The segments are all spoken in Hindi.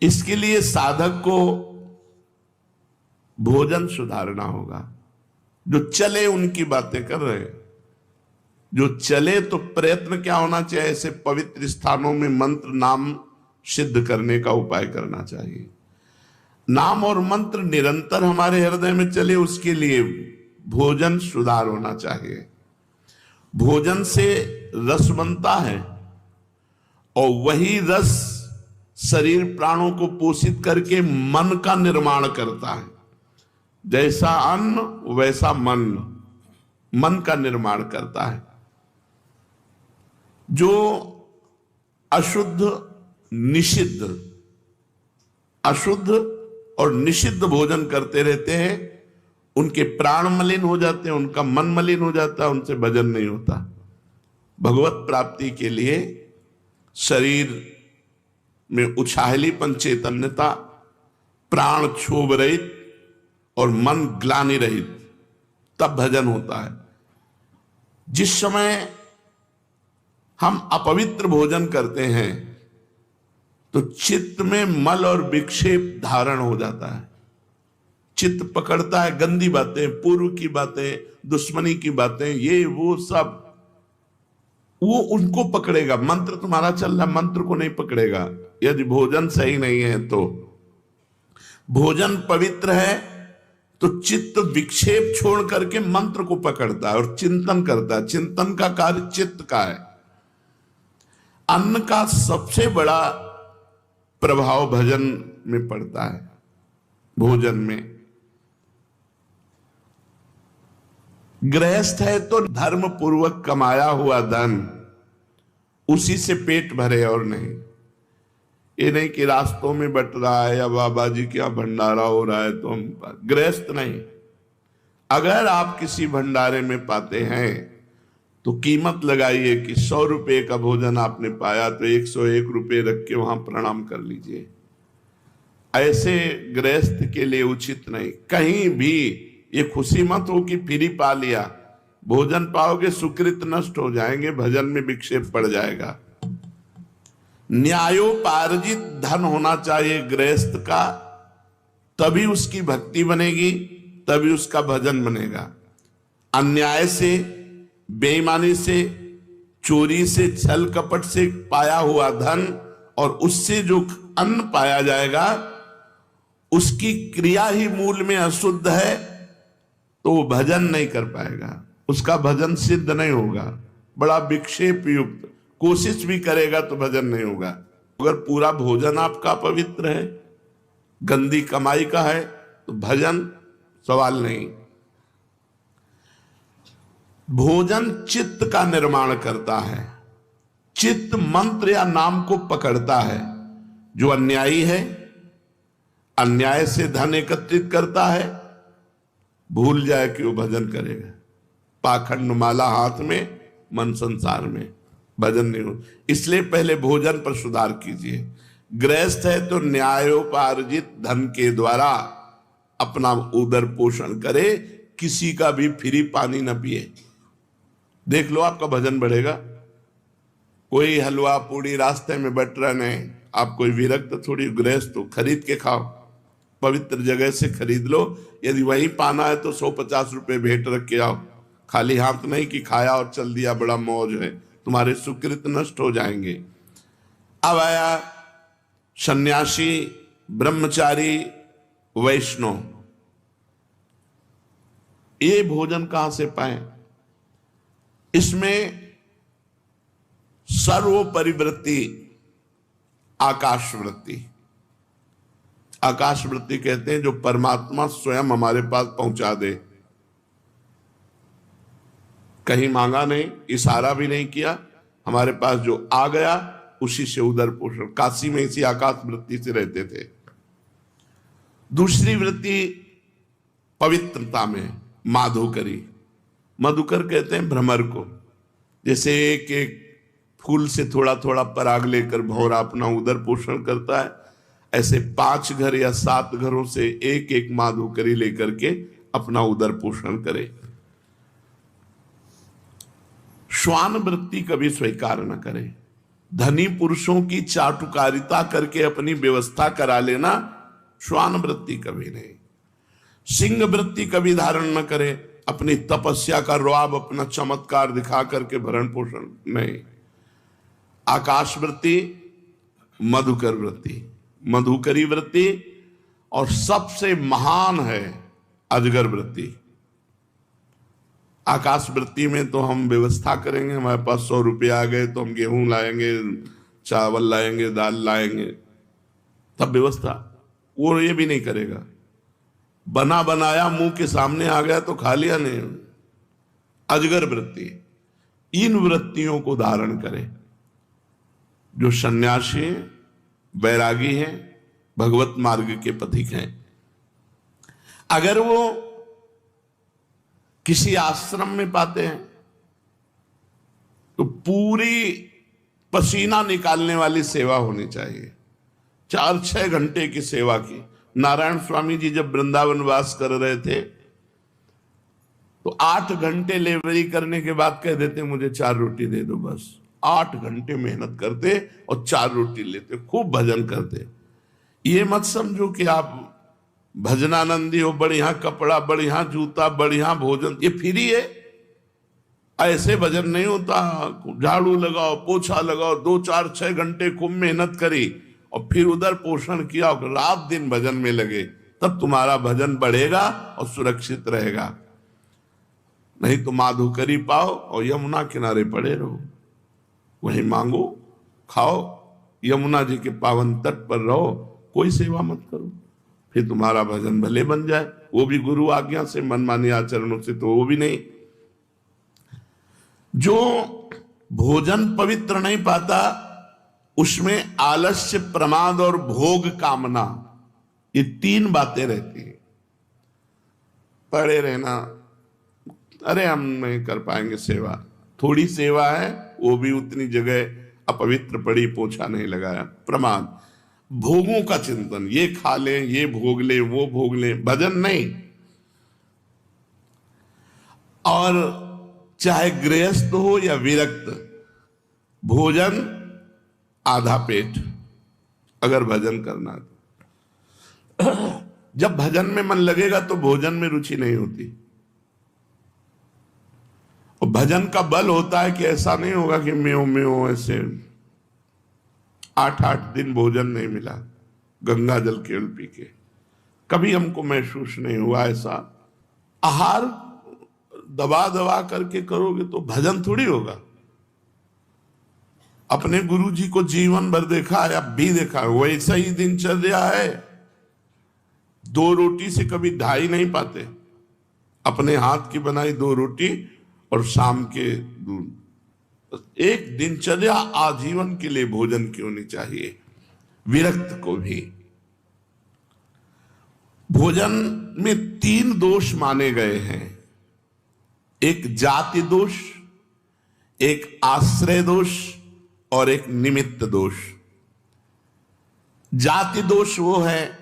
इसके लिए साधक को भोजन सुधारना होगा। जो चले उनकी बातें कर रहे हैं, जो चले तो प्रयत्न क्या होना चाहिए, ऐसे पवित्र स्थानों में मंत्र नाम सिद्ध करने का उपाय करना चाहिए। नाम और मंत्र निरंतर हमारे हृदय में चले, उसके लिए भोजन सुधार होना चाहिए। भोजन से रस बनता है और वही रस शरीर प्राणों को पोषित करके मन का निर्माण करता है। जैसा अन्न वैसा मन का निर्माण करता है। जो अशुद्ध और निषिद्ध भोजन करते रहते हैं, उनके प्राण मलिन हो जाते हैं, उनका मन मलिन हो जाता है, उनसे भजन नहीं होता। भगवत प्राप्ति के लिए शरीर में उछाहलीपन, चैतन्यता, प्राण क्षोभ रहित और मन ग्लानि रहित, तब भजन होता है। जिस समय हम अपवित्र भोजन करते हैं तो चित्त में मल और विक्षेप धारण हो जाता है। चित्त पकड़ता है गंदी बातें, पूर्व की बातें, दुश्मनी की बातें, ये वो सब, वो उनको पकड़ेगा। मंत्र तुम्हारा चल रहा, मंत्र को नहीं पकड़ेगा यदि भोजन सही नहीं है। तो भोजन पवित्र है तो चित्त विक्षेप छोड़ करके मंत्र को पकड़ता है और चिंतन करता है। चिंतन का कार्य चित्त का है। अन्न का सबसे बड़ा प्रभाव भजन में पड़ता है। भोजन में गृहस्थ है तो धर्म पूर्वक कमाया हुआ धन उसी से पेट भरे और नहीं। ये नहीं कि रास्तों में बट रहा है या बाबा जी क्या भंडारा हो रहा है तो हम, गृहस्थ नहीं। अगर आप किसी भंडारे में पाते हैं तो कीमत लगाइए कि 100 रुपए का भोजन आपने पाया तो 101 रुपए रख के वहां प्रणाम कर लीजिए। ऐसे गृहस्थ के लिए उचित नहीं। कहीं भी ये खुशी मत हो कि फ्री पा लिया। भोजन पाओगे सुकृत नष्ट हो जाएंगे, भजन में विक्षेप पड़ जाएगा। न्यायोपार्जित धन होना चाहिए गृहस्थ का, तभी उसकी भक्ति बनेगी, तभी उसका भजन बनेगा। अन्याय से, बेईमानी से, चोरी से, छल कपट से पाया हुआ धन और उससे जो अन्न पाया जाएगा उसकी क्रिया ही मूल में अशुद्ध है तो वो भजन नहीं कर पाएगा, उसका भजन सिद्ध नहीं होगा। बड़ा विक्षेप युक्त कोशिश भी करेगा तो भजन नहीं होगा। अगर पूरा भोजन आपका पवित्र है, गंदी कमाई का है, तो भजन सवाल नहीं। भोजन चित्त का निर्माण करता है। चित्त मंत्र या नाम को पकड़ता है। जो अन्यायी है, अन्याय से धन एकत्रित करता है, भूल जाए कि वो भजन करेगा। पाखंड माला हाथ में, मन संसार में, भजन नहीं हो। इसलिए पहले भोजन पर सुधार कीजिए। गृहस्थ है तो न्यायोपार्जित धन के द्वारा अपना उदर पोषण करे, किसी का भी फ्री पानी न पिए। देख लो आपका भजन बढ़ेगा। कोई हलवा पूड़ी रास्ते में बट रहा नहीं, आप कोई विरक्त थोड़ी गृहस्थ हो, खरीद के खाओ, पवित्र जगह से खरीद लो। यदि वहीं पाना है तो 150 रुपए भेंट रख के आओ। खाली हाथ नहीं कि खाया और चल दिया, बड़ा मौज है, तुम्हारे सुकृत नष्ट हो जाएंगे। अब आया सन्यासी, ब्रह्मचारी, वैष्णव। ये भोजन कहां से पाए? इसमें सर्वोपरिवृत्ति आकाश वृत्ति। आकाश वृत्ति कहते हैं जो परमात्मा स्वयं हमारे पास पहुंचा दे। कहीं मांगा नहीं, इशारा भी नहीं किया, हमारे पास जो आ गया उसी से उदर पोषण। काशी में इसी आकाश वृत्ति से रहते थे। दूसरी वृत्ति पवित्रता में माधुकरी। मधुकर कहते हैं भ्रमर को। जैसे एक एक फूल से थोड़ा थोड़ा पराग लेकर भौरा अपना उदर पोषण करता है, ऐसे 5 घर या 7 घरों से एक एक माधुकरी लेकर के अपना उदर पोषण करे। श्वान वृत्ति कभी स्वीकार न करे। धनी पुरुषों की चाटुकारिता करके अपनी व्यवस्था करा लेना, श्वान वृत्ति कभी नहीं। सिंह वृत्ति कभी धारण न करे, अपनी तपस्या का रुआब, अपना चमत्कार दिखा करके भरण पोषण नहीं। आकाश वृत्ति, मधुकर वृत्ति, मधुकरी वृत्ति, और सबसे महान है अजगर वृत्ति। आकाश वृत्ति में तो हम व्यवस्था करेंगे, हमारे पास 100 रुपये आ गए तो हम गेहूं लाएंगे, चावल लाएंगे, दाल लाएंगे, तब व्यवस्था। वो ये भी नहीं करेगा, बना बनाया मुंह के सामने आ गया तो खा लिया नहीं। अजगर वृत्ति, इन वृत्तियों को धारण करे जो सन्यासी हैं, वैरागी हैं, भगवत मार्ग के पथिक हैं। अगर वो किसी आश्रम में पाते हैं तो पूरी पसीना निकालने वाली सेवा होनी चाहिए, 4-6 घंटे की सेवा की। नारायण स्वामी जी जब वृंदावन वास कर रहे थे तो 8 घंटे लेबरी करने के बाद कह देते मुझे 4 रोटी दे दो बस। 8 घंटे मेहनत करते और 4 रोटी लेते, खूब भजन करते। ये मत समझो कि आप भजनानंदी हो, बढ़िया कपड़ा, बढ़िया जूता, बढ़िया भोजन, ये फ्री है। ऐसे भजन नहीं होता। झाड़ू लगाओ, पोछा लगाओ, 2-4-6 घंटे खूब मेहनत करी और फिर उधर पोषण किया और रात दिन भजन में लगे, तब तुम्हारा भजन बढ़ेगा और सुरक्षित रहेगा। नहीं तो माधुकरी पाओ और यमुना किनारे पड़े रहो, वहीं मांगो, खाओ, यमुना जी के पावन तट पर रहो, कोई सेवा मत करो, फिर तुम्हारा भजन भले बन जाए, वो भी गुरु आज्ञा से, मनमानी आचरणों से तो वो भी नहीं। जो भोजन पवित्र नहीं पाता उसमें आलस्य, प्रमाद और भोग कामना, ये 3 बातें रहती हैं। पड़े रहना, अरे हम नहीं कर पाएंगे सेवा, थोड़ी सेवा है वो भी उतनी जगह अपवित्र पड़ी, पोछा नहीं लगाया। प्रमाद, भोगों का चिंतन, ये खा लें, ये भोग लें, वो भोग लें, भजन नहीं। और चाहे गृहस्थ हो या विरक्त, भोजन आधा पेट अगर भजन करना तो। जब भजन में मन लगेगा तो भोजन में रुचि नहीं होती। और भजन का बल होता है कि ऐसा नहीं होगा कि म्यो म्यो ऐसे 8-8 दिन भोजन नहीं मिला, गंगा जल केवल पी के, कभी हमको महसूस नहीं हुआ ऐसा। आहार दबा दबा करके करोगे तो भजन थोड़ी होगा। अपने गुरु जी को जीवन भर देखा है, अब भी देखा है, वैसा ही दिनचर्या है। 2 रोटी से कभी 2.5 नहीं पाते, अपने हाथ की बनाई 2 रोटी और शाम के दूध। एक दिनचर्या आजीवन के लिए भोजन की होनी चाहिए। विरक्त को भी भोजन में 3 दोष माने गए हैं, एक जाति दोष, एक आश्रय दोष और एक निमित्त दोष। जाति दोष वो है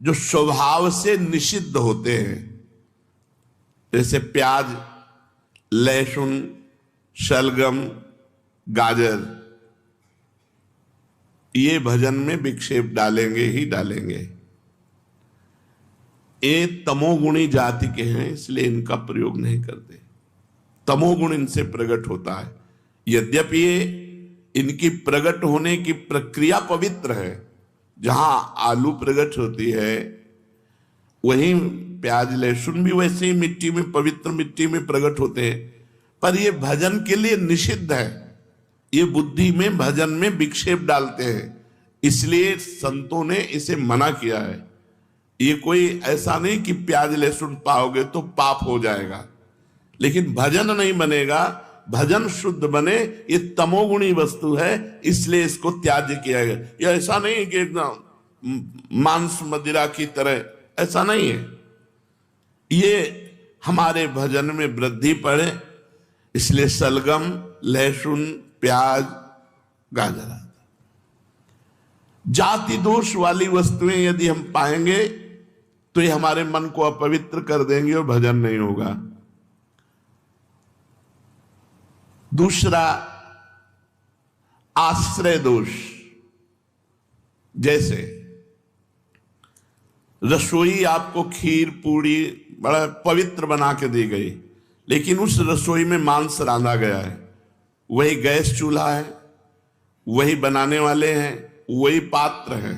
जो स्वभाव से निषिद्ध होते हैं, जैसे प्याज, लहसुन, शलगम, गाजर, ये भजन में विक्षेप डालेंगे ही डालेंगे। ये तमोगुणी जाति के हैं, इसलिए इनका प्रयोग नहीं करते। तमोगुण इनसे प्रकट होता है। यद्यपि ये इनकी प्रकट होने की प्रक्रिया पवित्र है, जहां आलू प्रकट होती है वहीं प्याज, लहसुन भी वैसे ही मिट्टी में, पवित्र मिट्टी में प्रकट होते हैं, पर ये भजन के लिए निषिद्ध है। ये बुद्धि में, भजन में विक्षेप डालते हैं, इसलिए संतों ने इसे मना किया है। ये कोई ऐसा नहीं कि प्याज लहसुन पाओगे तो पाप हो जाएगा, लेकिन भजन नहीं बनेगा। भजन शुद्ध बने, ये तमोगुणी वस्तु है, इसलिए इसको त्याज्य किया गया। ये ऐसा नहीं कि एकदम मांस मदिरा की तरह, ऐसा नहीं है। ये हमारे भजन में वृद्धि पड़े, इसलिए सलगम, लहसुन, प्याज, गाजर। जाति दोष वाली वस्तुएं यदि हम पाएंगे तो ये हमारे मन को अपवित्र कर देंगे और भजन नहीं होगा। दूसरा, आश्रय दोष। जैसे रसोई आपको खीर पूड़ी बड़ा पवित्र बना के दी गई, लेकिन उस रसोई में मांस रांधा गया है, वही गैस चूल्हा है, वही बनाने वाले हैं, वही पात्र है,